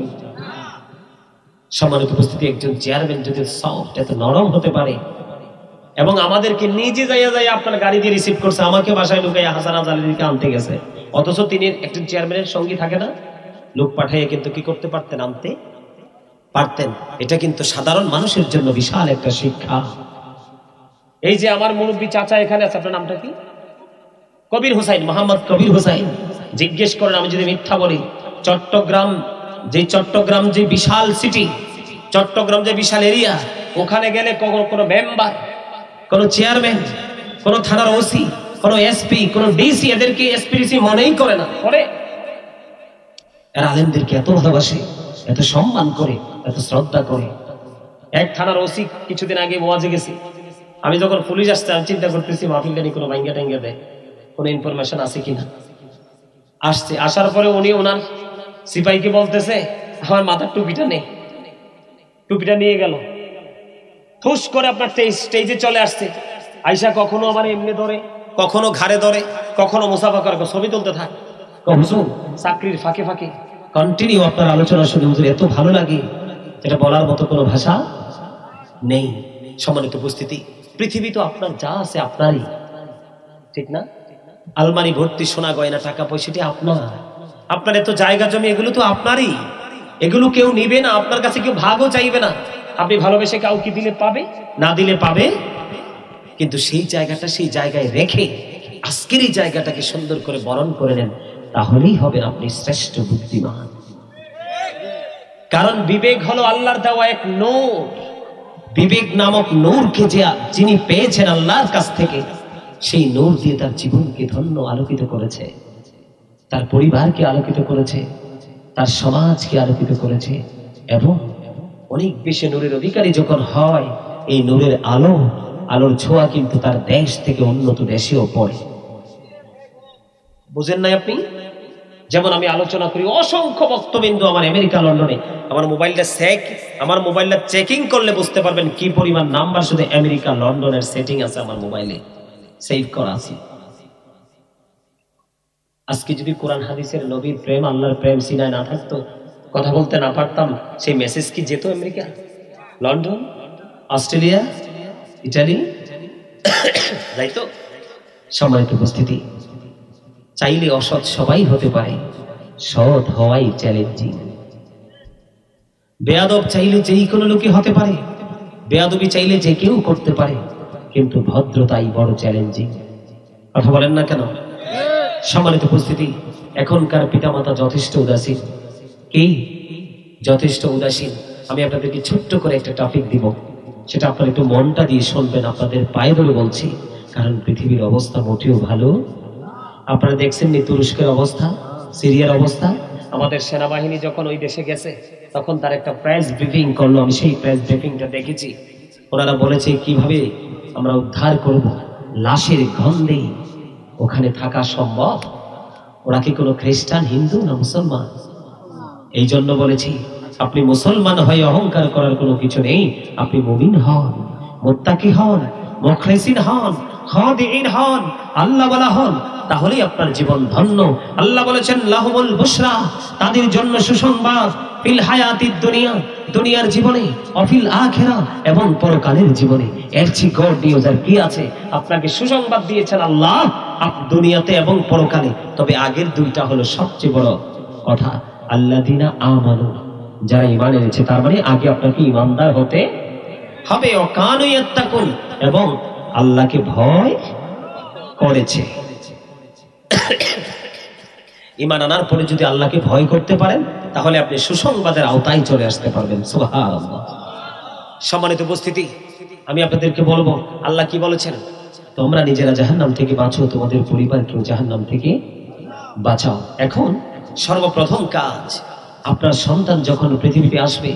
সম্মানিত উপস্থিতি, একজন চেয়ারম্যান যদি সফট, এত নরম হতে পারে, এবং আমাদেরকে নিজে যাইয়া আপনার গাড়ি দিয়ে রিসিভ করছে, আমাকে বাসায় ঢুকাইয়া হাসান আজালিকে আনতে গেছে, অথচ তিনি একজন চেয়ারম্যানের সঙ্গী থাকে না? লোক পাঠাইয়া কিন্তু কি করতে পারতেন? আনতে পারতেন। এটা কিন্তু সাধারণ মানুষের জন্য বিশাল একটা শিক্ষা। এই যে আমার মুরব্বী চাচা এখানে আছে, আপনার নামটা কি? কবির হুসাইন, মোহাম্মদ কবির হুসাইন। জিজ্ঞেস করেন আমি যদি মিথ্যা বলি, চট্টগ্রাম যে বিশাল সিটি, চট্টগ্রাম যে বিশাল এরিয়া, ওখানে গেলে কোনো মেম্বার, কোন চেয়ারম্যান, কোন থানার ওসি, কোন এসপি, কোন ডিসি, এদেরকে এসপিডিসি মনেই করে না। করে এরা আলেমদেরকে এত ভালোবাসে, এত সম্মান করে, এত শ্রদ্ধা করে। এক থানার ওসি কিছুদিন আগে ওয়াজে গেছি, আমি যখন পুলিশ আসছে, আমি চিন্তা করতেছি মাহফিলটা নিয়ে কোনো ভাঙ্গা টাঙ্গা দেয়, কোনো ইনফরমেশন আছে কিনা। আসছে, আসার পরে উনি ওনার সিপাহীকে বলতেছে, আমার মাথার টুপিটা নেই। টুপিটা নিয়ে গেল, ঠুস করে আপনার স্টেজে চলে আসছে। আইসা কখনো আমার এমনি ধরে, কখনো ঘাড়ে ধরে, কখনো মুসাফা করে, ছবি তুলতে থাক। চাকরির ফাঁকে ফাঁকে কন্টিনিউ আপনার আলোচনা শুনে হুজুর এত ভালো লাগে, যেটা বলার মতো কোনো ভাষা নেই। সম্মানিত উপস্থিতি, পৃথিবী তো আপনার যা আছে আপনারই, ঠিক না? আলমারি ভর্তি সোনা গয়না টাকা পয়সাটি আপনার, আপনার এত জায়গা জমি, এগুলো তো আপনারই। এগুলো কেউ নিবে না, আপনার কাছে কেউ ভাগও চাইবে না। আপনি ভালোবেসে কাউকে দিলে পাবে, না দিলে পাবে, কিন্তু সেই জায়গাটা সেই জায়গায় রেখে আজকের এই জায়গাটাকে সুন্দর করে বরণ করে নেন, তাহলেই হবেন আপনি শ্রেষ্ঠ বুদ্ধিমান। কারণ বিবেক হলো আল্লাহর দেওয়া এক নূর। বিবেক নামক নূরকে যিনি পেয়েছেন আল্লাহর কাছ থেকে, সেই নূর দিয়ে তার জীবনকে ধন্য আলোকিত করেছে, তার পরিবারকে আলোকিত করেছে, তার সমাজকে আলোকিত করেছে, এবং অনেক বেশি নূরের অধিকারী যখন হয়, এই নূরের আলোর ছোঁয়া কিন্তু তার দেশ থেকে উন্নত দেশেও পড়ে। বুঝেন নাই আপনি? যেমন আমি আলোচনা করি, অসংখ্য বক্তবিন্দু আমার আমেরিকা লন্ডনে, আমার মোবাইলটা চেকিং করলে বুঝতে পারবেন কি পরিমাণ নাম্বার শুধু আমেরিকা লন্ডনের সেটিং আছে আমার মোবাইলে, সেভ করা আছে। আজকে যদি কোরআন হাদিসের নবীর প্রেম আল্লাহর প্রেম সিনায় না থাকতো, কথা বলতে না পারতাম, সেই মেসেজ কি যেত আমেরিকা, লন্ডন, অস্ট্রেলিয়া, ইটালি যাইতো? সম্মানিত উপস্থিতি, চাইলে অসৎ সবাই হতে পারে, সৎ হওয়াই চ্যালেঞ্জিং। বেয়াদব চাইলে যেই কোনো লোকই হতে পারে, বেয়াদবি চাইলে যে কেউ করতে পারে, কিন্তু ভদ্রতাই বড় চ্যালেঞ্জিং। কথা বলেন না কেন? সম্মানিত উপস্থিতি, এখনকার পিতামাতা যথেষ্ট উদাসীন। কি যথেষ্ট উদাসীন? আমি আপনাদেরকে ছোট্ট করে একটা টপিক দিব, সেটা আপনারা একটু মনটা দিয়ে শুনবেন, আপনাদের পায়ে ধরে বলছি, কারণ পৃথিবীর অবস্থা মোটেও ভালো। আপনারা দেখছেন নি তুরস্কের অবস্থা, সিরিয়ার অবস্থা। আমাদের সেনাবাহিনী যখন ওই দেশে গেছে তখন তার একটা প্রেস ব্রিফিং করলো, আমি সেই প্রেস ব্রিফিংটা দেখেছি। ওনারা বলেছে কিভাবে আমরা উদ্ধার করব, লাশের গন্ধে ওখানে থাকা সম্ভব। ওরা কি কোনো খ্রিস্টান, হিন্দু না মুসলমান? এই জন্য বলেছি, আপনি মুসলমান হয়ে অহংকার করার কোনো কিছু নেই। আপনি মুমিন হন, মুত্তাকি হন, মুখলিসিন হন, খাদিঈন হন, আল্লাহওয়ালা হন, তাহলেই আপনার জীবন ধন্য। আল্লাহ বলেছেন লাহুমুল বুশরা, তাদের জন্য সুসংবাদ, ফিল হায়াতিদ দুনিয়া, দুনিয়ার জীবনে, অফিল আখিরা, এবং পরকালের জীবনে। এর চেয়ে গড নিউজ আর কি আছে? আপনাকে সুসংবাদ দিয়েছেন আল্লাহ দুনিয়াতে এবং পরকালে। তবে আগের দুইটা হলো সবচেয়ে বড় কথা। আল্লাযিনা আমানু, যারা ঈমান এনেছে, তার মানে আগে আপনাকে ঈমানদার হতে হবে। ও কানু ইয়াত্তাকুন, এবং আল্লাহকে ভয় করেছে। ঈমান আনার পরে যদি আল্লাহকে ভয় করতে পারেন, তাহলে আপনি সুসংবাদের আওতায় চলে আসতে পারবেন। সুবহানাল্লাহ। সম্মানিত উপস্থিতি, আমি আপনাদেরকে বলবো, আল্লাহ কি বলেছেন? তোমরা নিজেরা জাহান্নাম থেকে বাঁচো, তোমাদের পরিবারকেও জাহান্নাম থেকে বাঁচাও। এখন সর্বপ্রথম কাজ, আপনার সন্তান যখন পৃথিবীতে আসবে,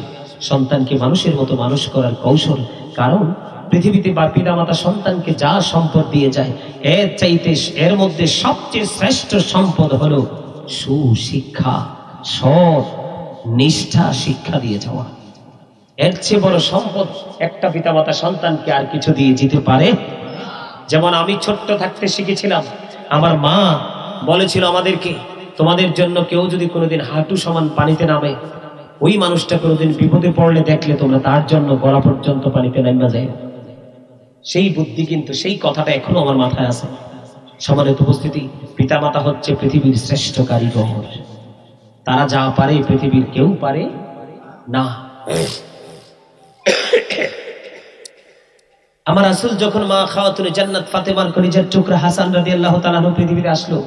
সন্তানকে মানুষের মতো মানুষ করার কৌশল। কারণ পৃথিবীতে বা পিতামাতা সন্তানকে যা সম্পদ দিয়ে যায়, এর চাইতে এর মধ্যে সবচেয়ে শ্রেষ্ঠ সম্পদ হলো সুশিক্ষা, সৎ নিষ্ঠা শিক্ষা দিয়ে যাওয়া। এর চেয়ে বড় সম্পদ একটা পিতামাতা সন্তানকে আর কিছু দিয়ে যেতে পারে? যেমন আমি ছোট্ট থাকতে শিখেছিলাম, আমার মা বলেছিল আমাদেরকে, তোমাদের জন্য কেউ যদি কোনোদিন হাঁটু সমান পানিতে নামে, ওই মানুষটা কোনোদিন বিপদে পড়লে দেখলে তোমরা তার জন্য গলা পর্যন্ত পানিতে নামা যায়। সেই বুদ্ধি কিন্তু, সেই কথাটা এখনো আমার মাথায় আছে। সম্মানিত উপস্থিতি, পিতামাতা হচ্ছে পৃথিবীর শ্রেষ্ঠ কারিগর। তারা যা পারে পৃথিবীর কেউ পারে না। আমার রাসূল যখন মা খাওয়াতুনে জান্নাত ফাতেমার কলিজার টুকরা হাসান রাদিয়াল্লাহু তাআলা আনহু পৃথিবীতে আসলো,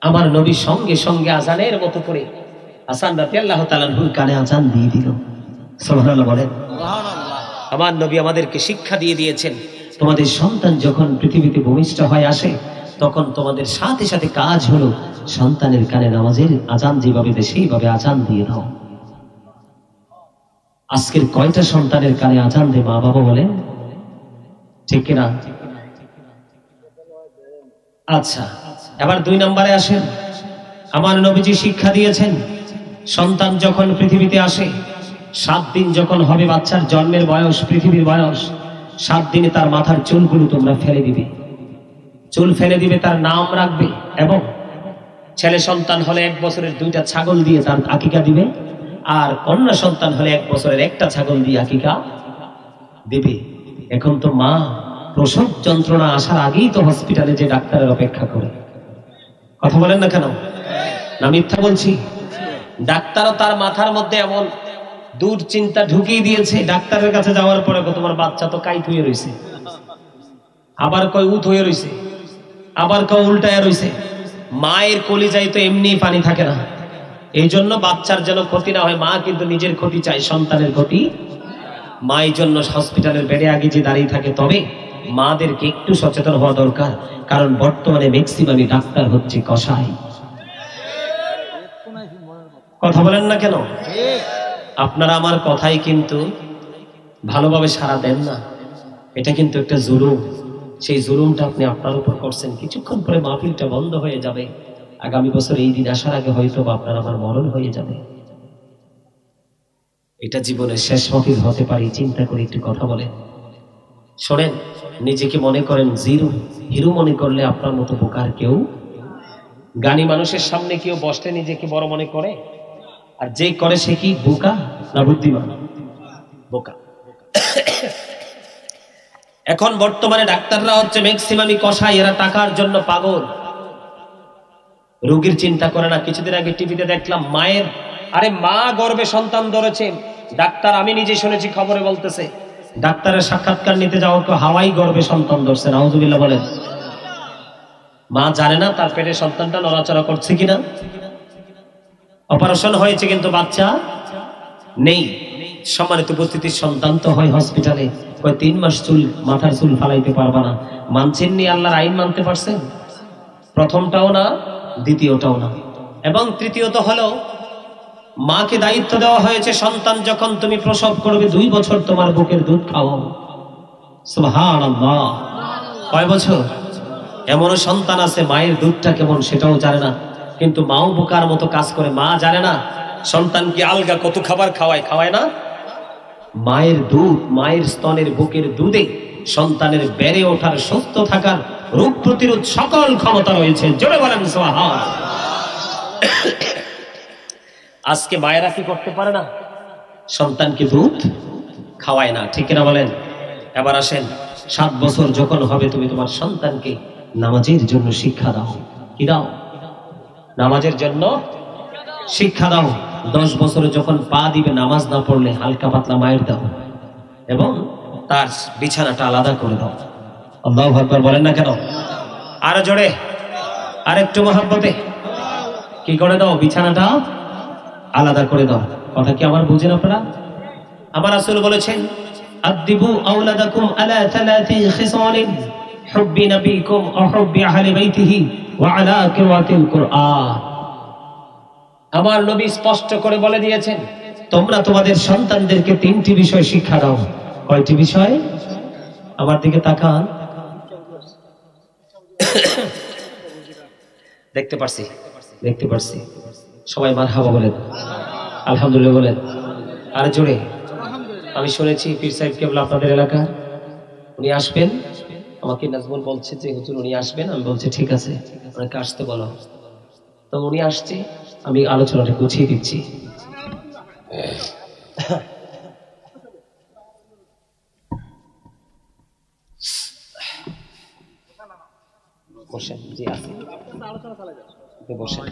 আমার নবী সঙ্গে সঙ্গে আজানের মতো করে হাসান রাদিয়াল্লাহু তাআলা আনহুর কানে আজান দিয়ে দিল। সুবহানাল্লাহ বলেন। সুবহানাল্লাহ। আমার নবী আমাদেরকে শিক্ষা দিয়ে দিয়েছেন, তোমাদের সন্তান যখন পৃথিবীতে ভূমিষ্ঠ হয়ে আসে, তখন তোমাদের সাথে সাথে কাজ হলো সন্তানের কানে নামাজের আজান যেভাবে দেয় সেইভাবে আজান দিয়ে দাও। আজকের কয়টা সন্তানের কানে আজান দেয় মা বাবা বলেন? ঠিক কিনা? আচ্ছা, এবার 2 নম্বরে আসেন। আমার নবীজি শিক্ষা দিয়েছেন, সন্তান যখন পৃথিবীতে আসে, 7 দিন যখন হবে বাচ্চার জন্মের বয়স, পৃথিবীর বয়স, 7 দিনে তার মাথার চুলগুলো তোমরা ফেলে দিবে, চুল ফেলে দিবে, তার নাম রাখবে। এবং ছেলে সন্তান হলে 1 বছরের 2টা ছাগল দিয়ে তার আকিকা দিবে, আর কন্যা সন্তান হলে 1 বছরের 1টা ছাগল দিয়ে আকিকা দিবে। এখন তো মা প্রসব যন্ত্রণা আসার আগেই তো হসপিটালে যে ডাক্তারের অপেক্ষা করে। কথা বলেন না কেন? না মিথ্যা বলছি? ডাক্তারও তার মাথার মধ্যে এমন দূর চিন্তা ঢুকিয়ে দিয়েছে, ডাক্তারের কাছে যাওয়ার পরে তোমার বাচ্চা তো কাইট হয়ে রয়েছে, আবার কয় উত হয়ে রয়েছে, আবার কয় উল্টায় রয়েছে। মায়ের কলিজায় তো এমনি পানি থাকে না। এই জন্য বাচ্চার যেন ক্ষতি না হয়, মা কিন্তু নিজের ক্ষতি চায়, সন্তানের ক্ষতি। মায়ের জন্য হসপিটালের বেডে আগে যে দাঁড়িয়ে থাকে। তবে মাদেরকে একটু সচেতন হওয়া দরকার, কারণ বর্তমানে ম্যাক্সিমামই ডাক্তার হচ্ছে কসাই। কথা বলেন না কেন? আপনারা আমার কথাই কিন্তু ভালোভাবে সাড়া দেন না। এটা কিন্তু একটা জুলুম। সেই জুলুমটা আপনি আপনার উপর করছেন। কিছুক্ষণ পরে মাহফিলটা বন্ধ হয়ে যাবে। আগামী বছর এই দিন আসার আগে হয়তো আপনার আমার মরণ হয়ে যাবে। এটা জীবনের শেষ মাহফিল হতে পারে, চিন্তা করে একটু কথা বলেন। শোনেন, নিজেকে মনে করেন জিরো, হিরো মনে করলে আপনার মতো বোকার কেউ জ্ঞানী মানুষের সামনে কেউ বসতে নিজেকে বড় মনে করে? আর যে করে সে কি বোকা না বুদ্ধিমান? বোকা। এখন বর্তমানে ডাক্তাররা হচ্ছে ম্যাক্সিমামই কষাই, এরা টাকার জন্য পাগল, রোগীর চিন্তা করে না। কিছুদিন আগে টিভিতে দেখলাম মায়ের, আরে মা গর্ভে সন্তান ধরেছে, ডাক্তার, আমি নিজে শুনেছি, খবরে বলতেছে ডাক্তারের সাক্ষাৎকার নিতে যাওয়ার তো হাওয়াই গর্ভে সন্তান ধরছে, নাউজুবিল্লাহ বলেন। মা জানে না তার পেটে সন্তানটা নড়াচড়া করছে কিনা, অপারেশন হয়েছে কিন্তু বাচ্চা নেই। সম্মানিত উপস্থিতি, সন্তান তো হয় হসপিটালে, কয় 3 মাস চুল, মাথার চুল ফালাইতে পারবা না। মানছেন নি? আল্লাহর আইন মানতে পারছেন? প্রথমটাও না, দ্বিতীয়টাও না। এবং তৃতীয়ত হলো, মাকে দায়িত্ব দেওয়া হয়েছে সন্তান যখন তুমি প্রসব করবে 2 বছর তোমার বুকের দুধ খাওয়াও। সুবহানাল্লাহ। কয় বছর? এমনও সন্তান আছে মায়ের দুধটা কেমন সেটাও জানে না, কিন্তু মাও বোকার মতো কাজ করে। মা জানে না সন্তানকে আলগা কত খাবার খাওয়ায়, খাওয়ায় না। মায়ের দুধ, মায়ের স্তনের বুকের দুধে সন্তানের বেড়ে ওঠার, সুস্থ থাকার, রোগ প্রতিরোধ সকল ক্ষমতা রয়েছে। জোরে বলেন সুবহান। আজকে মায়েরা কি করতে পারে না? সন্তানকে দুধ খাওয়ায় না, ঠিক কিনা বলেন? এবার আসেন, 7 বছর যখন হবে তুমি তোমার সন্তানকে নামাজের জন্য শিক্ষা দাও। কি দাও? নামাজের জন্য শিক্ষা দাও। 10 বছরে যখন পা দিবে নামাজ না পড়লে হালকা পাতলা মায়ের দাও এবং তার বিছানাটা আলাদা করে দাও। আল্লাহু আকবার বলেন না কেন? আরো জোরে, আর একটু মহব্বতে। কি করে দাও? বিছানাটা আলাদা করে দাও। কথা কি আমার বুঝেন আপনারা? আমার রাসূল বলেছেন, আদিবু আওলাদাকুম আলা 3 খিসালিন, হুব্বি নবীকুম ওয়া হুব্বি আহলি বাইতিহি ওয়া আলা কিরাতিল কুরআন। আমার নবী স্পষ্ট করে বলে দিয়েছেন, তোমরা তোমাদের সন্তানদেরকে 3টি বিষয় শিক্ষা দাও। কয়টি বিষয়? আমার দিকে তাকান। দেখতে পারছি, দেখতে পারছি। সবাই মারহাবা বলেন, আলহামদুলিল্লাহ বলেন, আর জোরে। আমি শুনেছি পীর সাহেব কেবল আপনাদের এলাকার, উনি আসবেন। আমাকে নাজমুল বলছে যে হুজুর উনি আসবেন। আমি বলছি ঠিক আছে, ওনাকে আসতে বলো। তো উনি আসছে, আমি আলোচনাটা গুছিয়ে দিচ্ছি। বসেন, জি আছে, বসেন।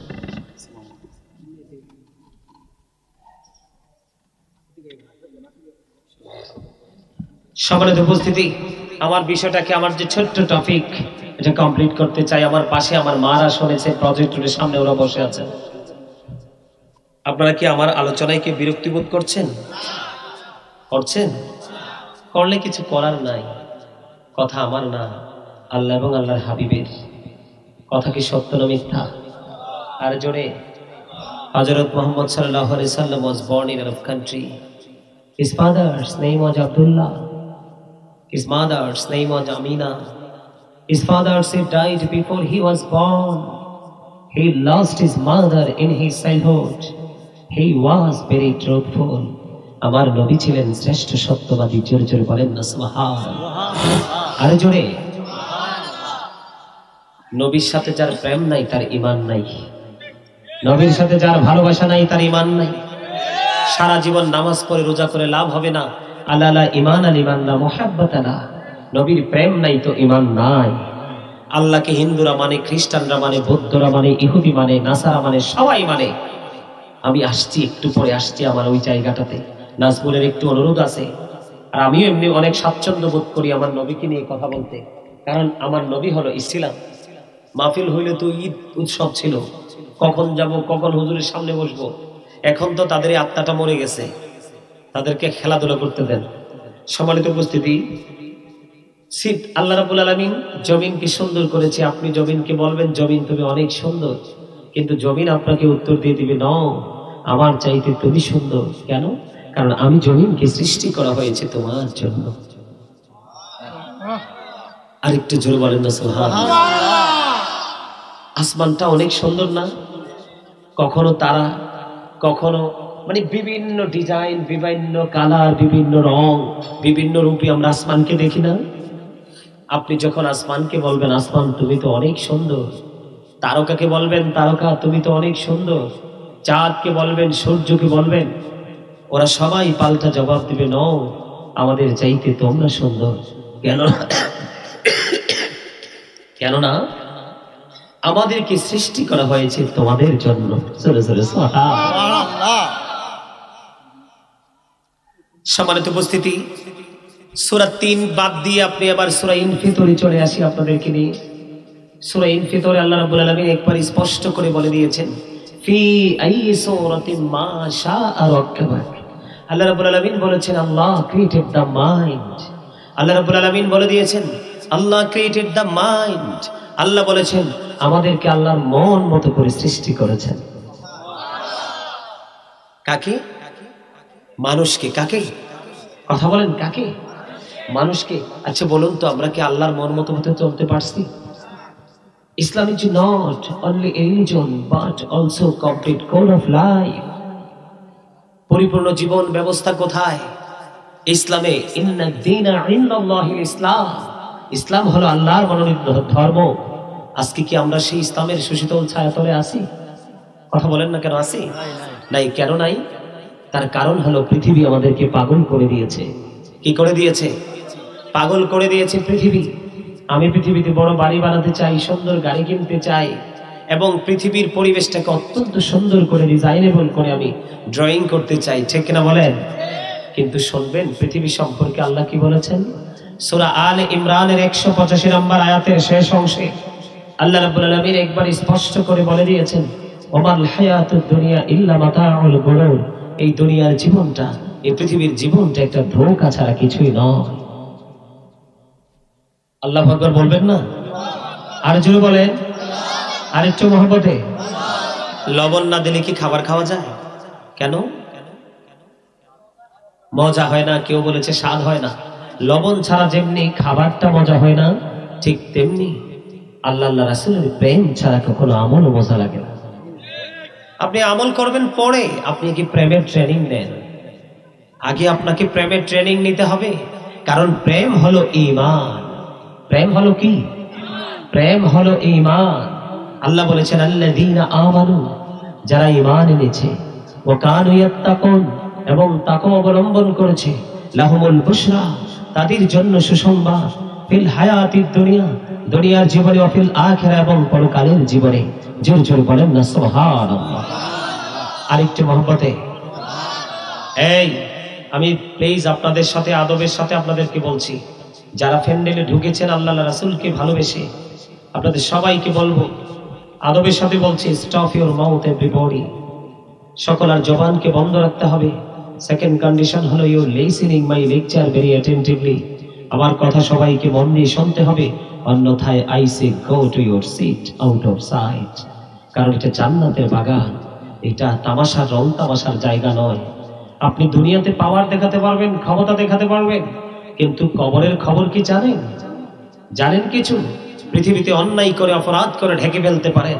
সম্মানিত উপস্থিতি, আমার বিষয়টাকে, আমার যে ছোট্ট টপিক, এটা কমপ্লিট করতে চাই। আমার পাশে আমার মারা শুনেছে, প্রজেক্টরের সামনে ওরা বসে আছে। আপনারা কি আমার আলোচনায় কি বিরক্তি বোধ করছেন? করছেন? করলে কিছু করার নাই। কথা আমার না, আল্লাহ এবং আল্লাহর হাবিবের কথা। কি সত্য না মিথ্যা? আর জোরে। হযরত মুহাম্মদ সাল্লাল্লাহু আলাইহি সাল্লাম was born in Arab country. His father's name was Abdullah. His mother's name was Amina. His father died before he was born. He lost his mother in his childhood. He was very truthful. আমার নবী ছিলেন শ্রেষ্ঠ সত্যবাদী। জোরে জোরে বলেন না সুবহানাল্লাহ। আরে জোরে। নবীর সাথে যার প্রেম নাই তার ঈমান নাই। নবীর সাথে যার ভালোবাসা নাই তার ঈমান নাই। সারা জীবন নামাজ পড়ে রোজা করে লাভ হবে না। আলা ঈমান লিমান লা মুহাব্বাতানা। নবীর প্রেম নাই তো ঈমান নাই। আল্লাহকে হিন্দুরা মানে, খ্রিস্টানরা মানে, বৌদ্ধরা মানে, ইহুদি মানে, নাসারা মানে, সবাই মানে। আমি আসছি, একটু পরে আসছি আমার ওই জায়গাটাতে। নাজমুলের একটু অনুরোধ আছে। আর আমিও এমনি অনেক স্বাচ্ছন্দ্য বোধ করি আমার নবীকে নিয়ে কথা বলতে, কারণ আমার নবী হলো ইসলাম। মাহফিল হইলে তো ঈদ উৎসব ছিল, কখন যাব, কখন হুজুরের সামনে বসবো। এখন তো তাদের আত্মাটা মরে গেছে, তাদেরকে খেলাধুলা করতে দেন। সম্মানিত উপস্থিতি, আল্লাহ রাব্বুল আলামিন জমিনকে সুন্দর করেছে। আপনি জমিনকে বলবেন, জমিন তুমি অনেক সুন্দর, কিন্তু জমিন আপনাকে উত্তর দিয়ে দিবে, নও, আমার চাইতে তুমি সুন্দর। কেন? কারণ আমি জমিনকে সৃষ্টি করা হয়েছে তোমার জন্য। আরেকটু জোরে বলেন না সুবহানাল্লাহ। আসমানটা অনেক সুন্দর না? কখনো তারা, কখনো মানে বিভিন্ন ডিজাইন, বিভিন্ন কালার, বিভিন্ন রং, বিভিন্ন রূপে আমরা আসমানকে দেখি না? আপনি যখন আসমানকে বলবেন, আসমান তুমি তো অনেক সুন্দর, তারকাকে বলবেন তারকা তুমি তো অনেক সুন্দর, চাঁদকে বলবেন, সূর্যকে বলবেন, ওরা সবাই পাল্টা জবাব দিবে ন, আমাদের চাইতে তোমরা সুন্দর। কেন? কেননা আমাদেরকে সৃষ্টি করা হয়েছে তোমাদের জন্য। সম্মানিত উপস্থিতি, সূরা ৩ বাদ দিয়ে আপনি আবার সূরা ইনফিতরে চলে আসি আপনাদেরকে নিয়ে। সূরা ইনফিতরে আল্লাহ রাব্বুল আলামিন একবার স্পষ্ট করে বলে দিয়েছেন, ফি আইয়ি সূরাতিন মা শাআ রাক্কাবাক। আল্লাহ রাব্বুল আলামিন বলেছেন আল্লাহ ক্রিয়েটেড দ্য মাইন্ড। আল্লাহ রাব্বুল আলামিন বলে দিয়েছেন আল্লাহ ক্রিয়েটেড দ্য মাইন্ড। আল্লাহ বলেছেন আমাদেরকে আল্লাহর মন মতো করে সৃষ্টি করেছেন। কাকে? মানুষকে। কাকে? কথা বলেন, কাকে? মানুষকে। আচ্ছা বলুন তো, আমরা কি আল্লাহর মন মতো মতো চলতে পারছি? Islam is not only a religion but also complete code of life. পরিপূর্ণ জীবন ব্যবস্থা কোথায়? ইসলামে। ইন্না দীনা ইনদাল্লাহিল ইসলাম। ইসলাম হলো আল্লাহর মনোনীত ধর্ম। আজকে কি আমরা সেই ইসলামের সুশীতল ছায়াতলে আছি? কথা বলেন না, কেন আছি? নাই। কেন নাই? তার কারণ হলো পৃথিবী আমাদেরকে পাগল করে দিয়েছে। কি করে দিয়েছে? পাগল করে দিয়েছে পৃথিবী। আমি পৃথিবীতে বড় বাড়ি বানাতে চাই, সুন্দর গাড়ি কিনতে চাই, এবং পৃথিবীর পরিবেশটাকে অত্যন্ত সুন্দর করে ডিজাইনেবল করে আমি ড্রয়িং করতে চাই, ঠিক কিনা বলেন? কিন্তু শুনবেন পৃথিবী সম্পর্কে আল্লাহ কি বলেছেন? সূরা আলে ইমরানের 185 নম্বর আয়াতের শেষ অংশে আল্লাহ রাব্বুল আলামিন একবার স্পষ্ট করে বলে দিয়েছেন, ওমাল হায়াতুদ দুনিয়া ইল্লা মাতাউল গুরুর। এই দুনিয়ার জীবনটা, এই পৃথিবীর জীবনটা একটা ধোঁকা ছাড়া কিছুই নয়। আল্লাহু আকবার বলবেন না? আর জোরে বলেন, আরেকটু মহব্বতে। লবণ না দিলে কি খাবার খাওয়া যায়? কেন? মজা হয় না। কেউ বলেছে স্বাদ হয় না। লবণ ছাড়া যেমনি খাবারটা মজা হয় না, ঠিক তেমনি আল্লাহ রাসূলের প্রেম ছাড়া কখনো আমল মজা লাগে না। আপনি আমল করবেন পরে, আপনি কি প্রেমের ট্রেনিং নেন? আগে আপনাকে প্রেমের ট্রেনিং নিতে হবে, কারণ প্রেম হলো ঈমান। প্রেম হলো কি? প্রেম হলো ঈমান। আল্লাহ বলেছেন আল্লাযীনা আমানু, যারা ঈমান এনেছে, ওয়া কানু ইয়াত্তাকুন, এবং তাকওয়া অবলম্বন করেছে, লাহুমুল বুশরা, তাদের জন্য সুসংবাদ, ফিল হায়াতিদ দুনিয়া, দুনিয়ার জীবনে, ও ফিল আখিরা, এবং পরকালের জীবনে। জোরে জোরে বলেন না সুবহানাল্লাহ। আরেকটু মহব্বতে। এই আমি প্লিজ আপনাদের সাথে আদবের সাথে আপনাদেরকে বলছি, যারা ফ্যান্ডেলে ঢুকেছেন আল্লাহ রাসূলকে ভালোবেসে, আপনাদের সবাইকে বলবো, আদবের সাথে বলছি, স্টপ ইউর মাউথ এভরিবডি। সকল আর জবানকে বন্ধ রাখতে হবে। সেকেন্ড কন্ডিশন হলো you listening my lecture very attentively. আমার কথা সবাইকে মন দিয়ে শুনতে হবে, অন্যথায় I say go to your seat out of sight. কারণ এটা জান্নাতের বাগান, এটা তামাশার রং তামাশার জায়গা নয়। আপনি দুনিয়াতে পাওয়ার দেখাতে পারবেন, ক্ষমতা দেখাতে পারবেন, কিন্তু কবরের খবর কি জানেন? জানেন কিছু? পৃথিবীতে অন্যায় করে, অপরাধ করে ঢেকে ফেলতে পারেন।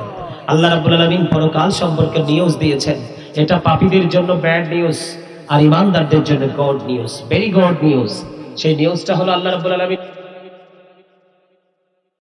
আল্লাহ রাব্বুল আলামিন পরকাল সম্পর্কে নিউজ দিয়েছেন, এটা পাপীদের জন্য ব্যাড নিউজ, আর ইমানদারদের জন্য god news, very god news. সেই নিউজটা হলো আল্লাহ রাব্বুল আলামিন